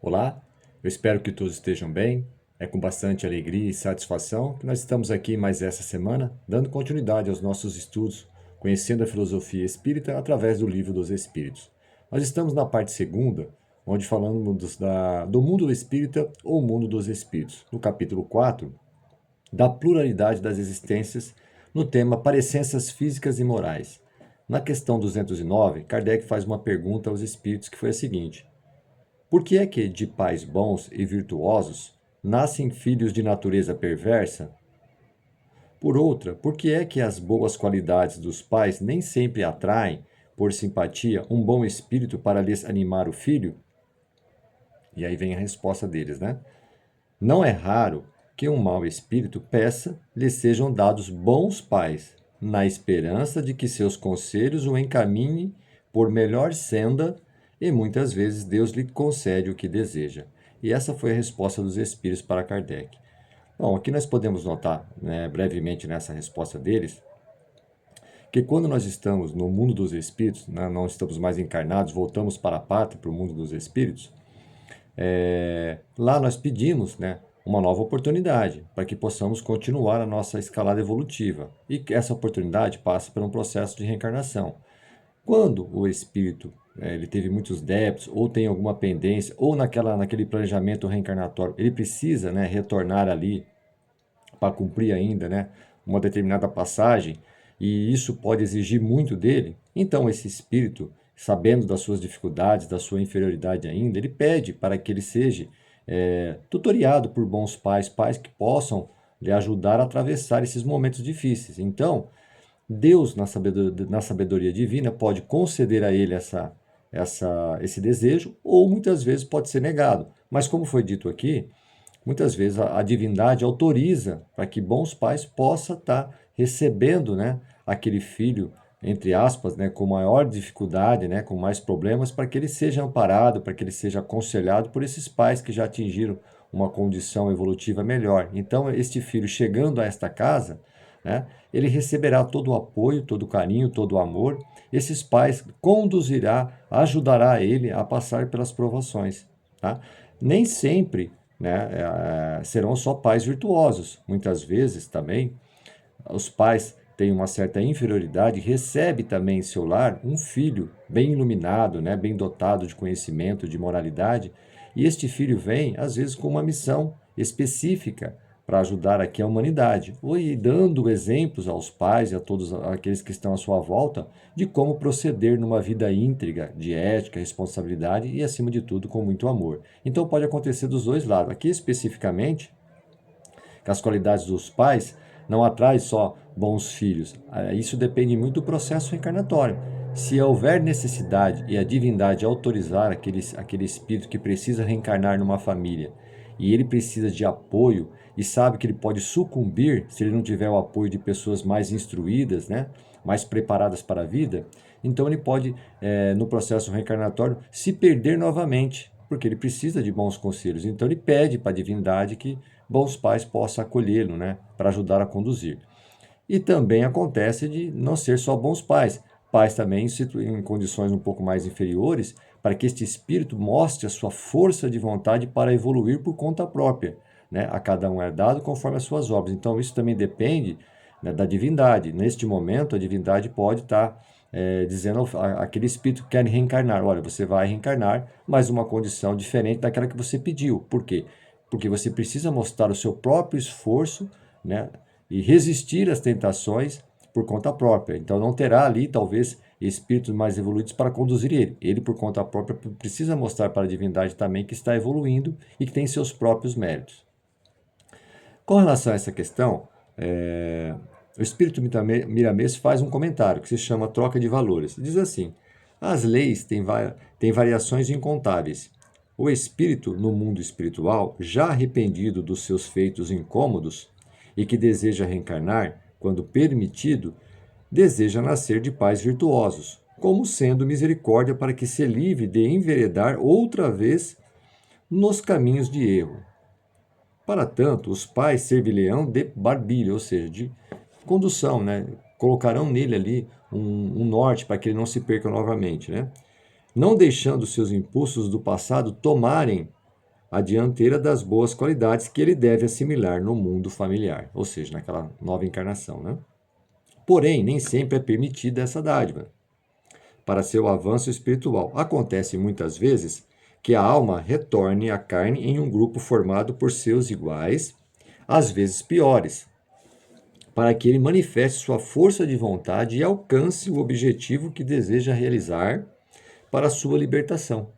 Olá, eu espero que todos estejam bem. É com bastante alegria e satisfação que nós estamos aqui mais essa semana, dando continuidade aos nossos estudos, conhecendo a filosofia espírita através do Livro dos Espíritos. Nós estamos na parte segunda, onde falamos do mundo espírita ou mundo dos espíritos. No capítulo 4, da pluralidade das existências, no tema parecências físicas e morais. Na questão 209, Kardec faz uma pergunta aos espíritos que foi a seguinte: por que é que de pais bons e virtuosos nascem filhos de natureza perversa? Por outra, por que é que as boas qualidades dos pais nem sempre atraem, por simpatia, um bom espírito para lhes animar o filho? E aí vem a resposta deles, né? Não é raro que um mau espírito peça lhe sejam dados bons pais, na esperança de que seus conselhos o encaminhem por melhor senda, e muitas vezes Deus lhe concede o que deseja. E essa foi a resposta dos espíritos para Kardec. Bom, aqui nós podemos notar, né, brevemente nessa resposta deles, que quando nós estamos no mundo dos espíritos, né, não estamos mais encarnados, voltamos para a pátria, para o mundo dos espíritos, lá nós pedimos, né, uma nova oportunidade para que possamos continuar a nossa escalada evolutiva. E essa oportunidade passa por um processo de reencarnação. Quando o espírito ele teve muitos débitos, ou tem alguma pendência, ou naquele planejamento reencarnatório, ele precisa, né, retornar ali para cumprir ainda, né, uma determinada passagem, e isso pode exigir muito dele, então esse espírito, sabendo das suas dificuldades, da sua inferioridade ainda, ele pede para que ele seja tutoriado por bons pais, pais que possam lhe ajudar a atravessar esses momentos difíceis. Então, Deus, na sabedoria divina, pode conceder a ele esse desejo, ou muitas vezes pode ser negado. Mas, como foi dito aqui, muitas vezes a divindade autoriza para que bons pais possam estar recebendo, né, aquele filho, entre aspas, né, com maior dificuldade, né, com mais problemas, para que ele seja amparado, para que ele seja aconselhado por esses pais que já atingiram uma condição evolutiva melhor. Então, este filho chegando a esta casa, né, ele receberá todo o apoio, todo o carinho, todo o amor. Esses pais conduzirá, ajudará ele a passar pelas provações. Tá? Nem sempre, né, serão só pais virtuosos. Muitas vezes também os pais têm uma certa inferioridade, recebe também em seu lar um filho bem iluminado, né, bem dotado de conhecimento, de moralidade, e este filho vem às vezes com uma missão específica para ajudar aqui a humanidade, e dando exemplos aos pais e a todos aqueles que estão à sua volta de como proceder numa vida íntegra, de ética, responsabilidade e, acima de tudo, com muito amor. Então pode acontecer dos dois lados. Aqui especificamente, que as qualidades dos pais não atraem só bons filhos. Isso depende muito do processo reencarnatório. Se houver necessidade e a divindade autorizar aquele espírito que precisa reencarnar numa família e ele precisa de apoio e sabe que ele pode sucumbir se ele não tiver o apoio de pessoas mais instruídas, né, mais preparadas para a vida, então ele pode, no processo reencarnatório, se perder novamente, porque ele precisa de bons conselhos. Então ele pede para a divindade que bons pais possam acolhê-lo, né, para ajudar a conduzir. E também acontece de não ser só bons pais, pais também em condições um pouco mais inferiores, para que este espírito mostre a sua força de vontade para evoluir por conta própria. Né? A cada um é dado conforme as suas obras. Então isso também depende, né, da divindade. Neste momento, a divindade pode estar dizendo àquele espírito que quer reencarnar: olha, você vai reencarnar, mas uma condição diferente daquela que você pediu. Por quê? Porque você precisa mostrar o seu próprio esforço, né, e resistir às tentações por conta própria. Então não terá ali, talvez, espíritos mais evoluídos para conduzir ele. Ele, por conta própria, precisa mostrar para a divindade também que está evoluindo e que tem seus próprios méritos. Com relação a essa questão, o espírito Miramês faz um comentário que se chama troca de valores. Diz assim: as leis têm variações incontáveis. O espírito no mundo espiritual, já arrependido dos seus feitos incômodos e que deseja reencarnar, quando permitido, deseja nascer de pais virtuosos, como sendo misericórdia para que se livre de enveredar outra vez nos caminhos de erro. Para tanto, os pais servir-lhe-ão de barbilho, ou seja, de condução, né? Colocarão nele ali um norte para que ele não se perca novamente, né? Não deixando seus impulsos do passado tomarem a dianteira das boas qualidades que ele deve assimilar no mundo familiar, ou seja, naquela nova encarnação, né? Porém, nem sempre é permitida essa dádiva para seu avanço espiritual. Acontece muitas vezes que a alma retorne à carne em um grupo formado por seus iguais, às vezes piores, para que ele manifeste sua força de vontade e alcance o objetivo que deseja realizar para sua libertação.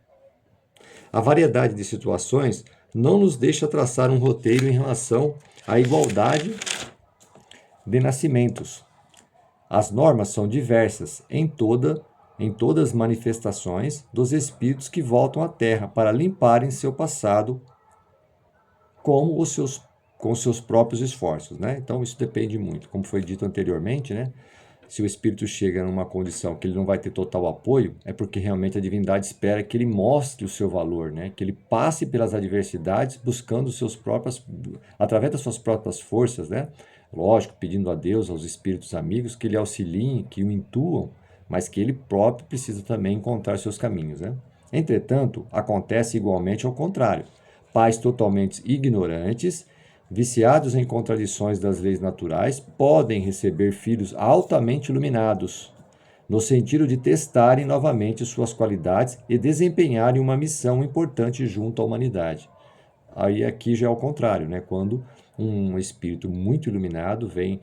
A variedade de situações não nos deixa traçar um roteiro em relação à igualdade de nascimentos. As normas são diversas em todas as manifestações dos espíritos que voltam à Terra para limparem seu passado com os seus próprios esforços, né? Então isso depende muito, como foi dito anteriormente, né? Se o espírito chega numa condição que ele não vai ter total apoio, é porque realmente a divindade espera que ele mostre o seu valor, né? Que ele passe pelas adversidades buscando através das suas próprias forças, né? Lógico, pedindo a Deus, aos espíritos amigos, que lhe auxiliem, que o intuam, mas que ele próprio precisa também encontrar seus caminhos, né? Entretanto, acontece igualmente ao contrário. Pais totalmente ignorantes, viciados em contradições das leis naturais, podem receber filhos altamente iluminados, no sentido de testarem novamente suas qualidades e desempenharem uma missão importante junto à humanidade. Aí aqui já é o contrário, né? Quando um espírito muito iluminado vem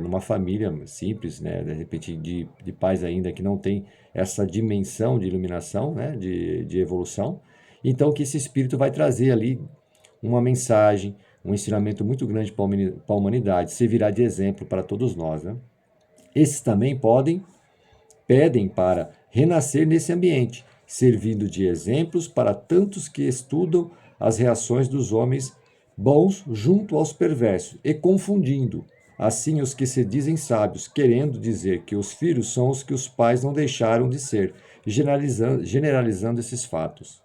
numa família simples, né? De repente de pais ainda que não tem essa dimensão de iluminação, né? De evolução, então que esse espírito vai trazer ali uma mensagem, um ensinamento muito grande para a humanidade, servirá de exemplo para todos nós, né? Esses também pedem para renascer nesse ambiente, servindo de exemplos para tantos que estudam as reações dos homens bons junto aos perversos e confundindo, assim, os que se dizem sábios, querendo dizer que os filhos são os que os pais não deixaram de ser, generalizando esses fatos.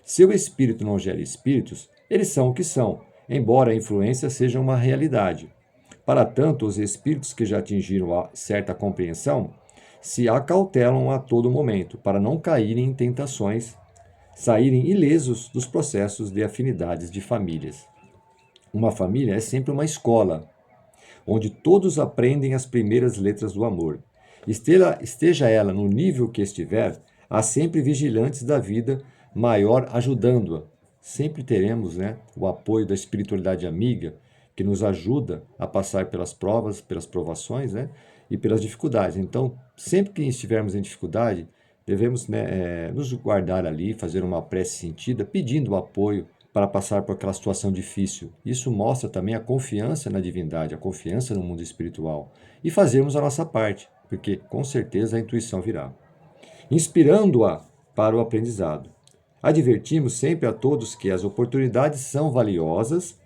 Se o espírito não gera espíritos, eles são o que são, embora a influência seja uma realidade. Para tanto, os espíritos que já atingiram certa compreensão se acautelam a todo momento, para não caírem em tentações, saírem ilesos dos processos de afinidades de famílias. Uma família é sempre uma escola, onde todos aprendem as primeiras letras do amor. Esteja ela no nível que estiver, há sempre vigilantes da vida maior ajudando-a. Sempre teremos, né, o apoio da espiritualidade amiga, que nos ajuda a passar pelas provas, pelas provações, né, e pelas dificuldades. Então, sempre que estivermos em dificuldade, devemos, né, nos guardar ali, fazer uma prece sentida, pedindo apoio para passar por aquela situação difícil. Isso mostra também a confiança na divindade, a confiança no mundo espiritual. E fazermos a nossa parte, porque com certeza a intuição virá. Inspirando-a para o aprendizado. Advertimos sempre a todos que as oportunidades são valiosas,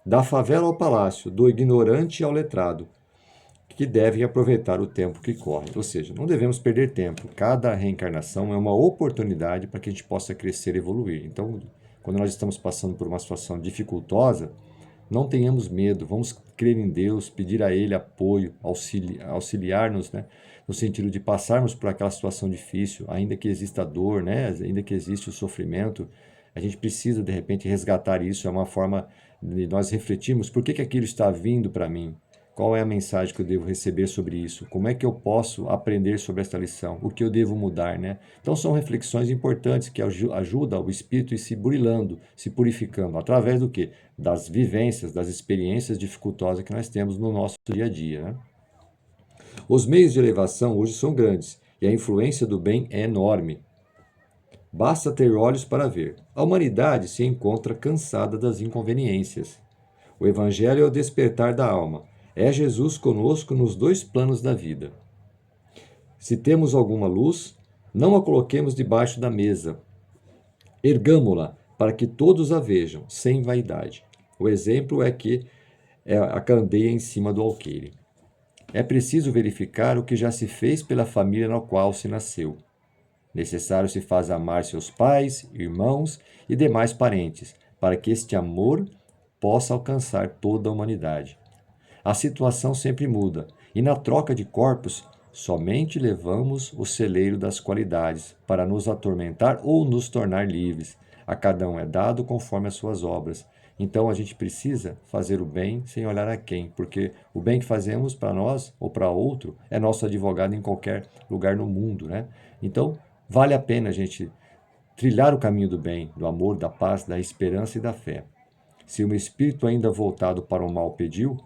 da favela ao palácio, do ignorante ao letrado, que devem aproveitar o tempo que corre. Ou seja, não devemos perder tempo. Cada reencarnação é uma oportunidade para que a gente possa crescer e evoluir. Então, quando nós estamos passando por uma situação dificultosa, não tenhamos medo, vamos crer em Deus, pedir a Ele apoio, auxiliar-nos, né? No sentido de passarmos por aquela situação difícil, ainda que exista dor, né? Ainda que exista o sofrimento, a gente precisa, de repente, resgatar isso. É uma forma de nós refletirmos por que aquilo está vindo para mim. Qual é a mensagem que eu devo receber sobre isso? Como é que eu posso aprender sobre esta lição? O que eu devo mudar, né? Então são reflexões importantes que ajudam o espírito a ir se burilando, se purificando, através do quê? Das vivências, das experiências dificultosas que nós temos no nosso dia a dia, né? Os meios de elevação hoje são grandes e a influência do bem é enorme. Basta ter olhos para ver. A humanidade se encontra cansada das inconveniências. O Evangelho é o despertar da alma. É Jesus conosco nos dois planos da vida. Se temos alguma luz, não a coloquemos debaixo da mesa. Ergamo-la para que todos a vejam, sem vaidade. O exemplo é que é a candeia em cima do alqueire. É preciso verificar o que já se fez pela família na qual se nasceu. Necessário se faz amar seus pais, irmãos e demais parentes, para que este amor possa alcançar toda a humanidade. A situação sempre muda, e na troca de corpos, somente levamos o celeiro das qualidades para nos atormentar ou nos tornar livres. A cada um é dado conforme as suas obras. Então a gente precisa fazer o bem sem olhar a quem, porque o bem que fazemos para nós ou para outro é nosso advogado em qualquer lugar no mundo, né? Então vale a pena a gente trilhar o caminho do bem, do amor, da paz, da esperança e da fé. Se um espírito ainda voltado para o mal pediu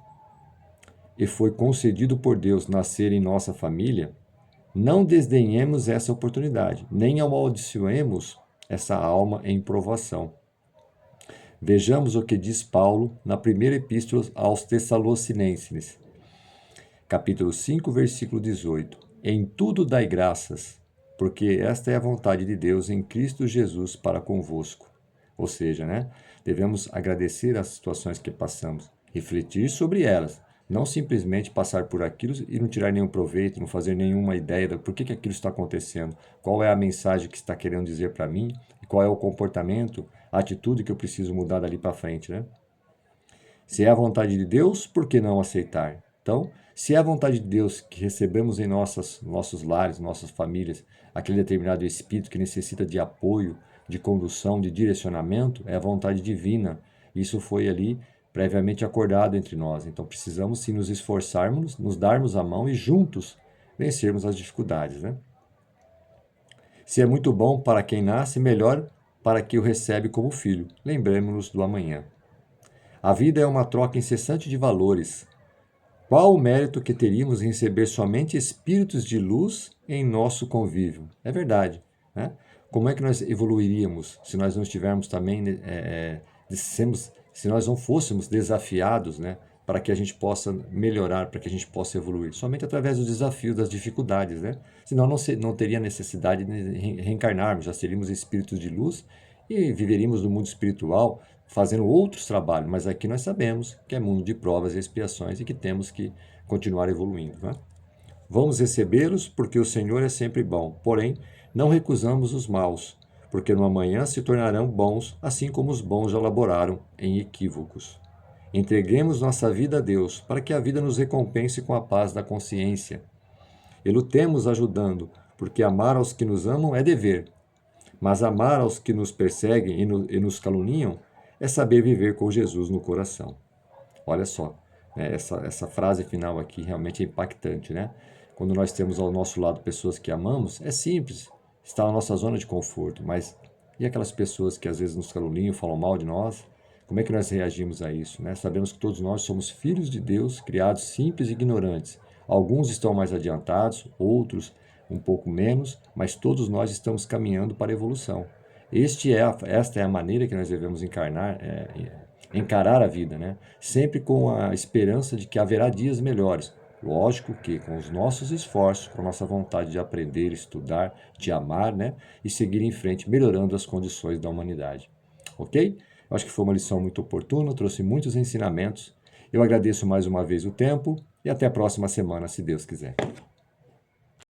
e foi concedido por Deus nascer em nossa família, não desdenhemos essa oportunidade, nem amaldiçoemos essa alma em provação. Vejamos o que diz Paulo na primeira epístola aos Tessalonicenses, capítulo 5, versículo 18. Em tudo dai graças, porque esta é a vontade de Deus em Cristo Jesus para convosco. Ou seja, né, devemos agradecer as situações que passamos, refletir sobre elas, não simplesmente passar por aquilo e não tirar nenhum proveito, não fazer nenhuma ideia do por que aquilo está acontecendo, qual é a mensagem que está querendo dizer para mim, e qual é o comportamento, a atitude que eu preciso mudar dali para frente, né? Se é a vontade de Deus, por que não aceitar? Então, se é a vontade de Deus que recebemos em nossos lares, nossas famílias, aquele determinado espírito que necessita de apoio, de condução, de direcionamento, é a vontade divina. Isso foi ali previamente acordado entre nós. Então, precisamos sim nos esforçarmos, nos darmos a mão e juntos vencermos as dificuldades, né? Se é muito bom para quem nasce, melhor para quem o recebe como filho. Lembremos-nos do amanhã. A vida é uma troca incessante de valores. Qual o mérito que teríamos em receber somente espíritos de luz em nosso convívio? É verdade, né? Como é que nós evoluiríamos se nós não estivermos também, se nós não fôssemos desafiados, né, para que a gente possa melhorar, para que a gente possa evoluir? Somente através dos desafios, das dificuldades, né? Senão não teria necessidade de reencarnarmos, já seríamos espíritos de luz e viveríamos no mundo espiritual fazendo outros trabalhos, mas aqui nós sabemos que é mundo de provas e expiações e que temos que continuar evoluindo, né? Vamos recebê-los porque o Senhor é sempre bom, porém não recusamos os maus, porque no amanhã se tornarão bons, assim como os bons já laboraram em equívocos. Entreguemos nossa vida a Deus, para que a vida nos recompense com a paz da consciência. E lutemos ajudando, porque amar aos que nos amam é dever, mas amar aos que nos perseguem e nos caluniam é saber viver com Jesus no coração. Olha só, né, essa frase final aqui realmente é impactante, né? Quando nós temos ao nosso lado pessoas que amamos, é simples, está na nossa zona de conforto, mas e aquelas pessoas que às vezes nos caluniam, falam mal de nós? Como é que nós reagimos a isso, né? Sabemos que todos nós somos filhos de Deus, criados simples e ignorantes. Alguns estão mais adiantados, outros um pouco menos, mas todos nós estamos caminhando para a evolução. Esta é a maneira que nós devemos encarar a vida, né? Sempre com a esperança de que haverá dias melhores. Lógico que com os nossos esforços, com a nossa vontade de aprender, estudar, de amar, né? E seguir em frente, melhorando as condições da humanidade. Ok? Eu acho que foi uma lição muito oportuna, trouxe muitos ensinamentos. Eu agradeço mais uma vez o tempo e até a próxima semana, se Deus quiser.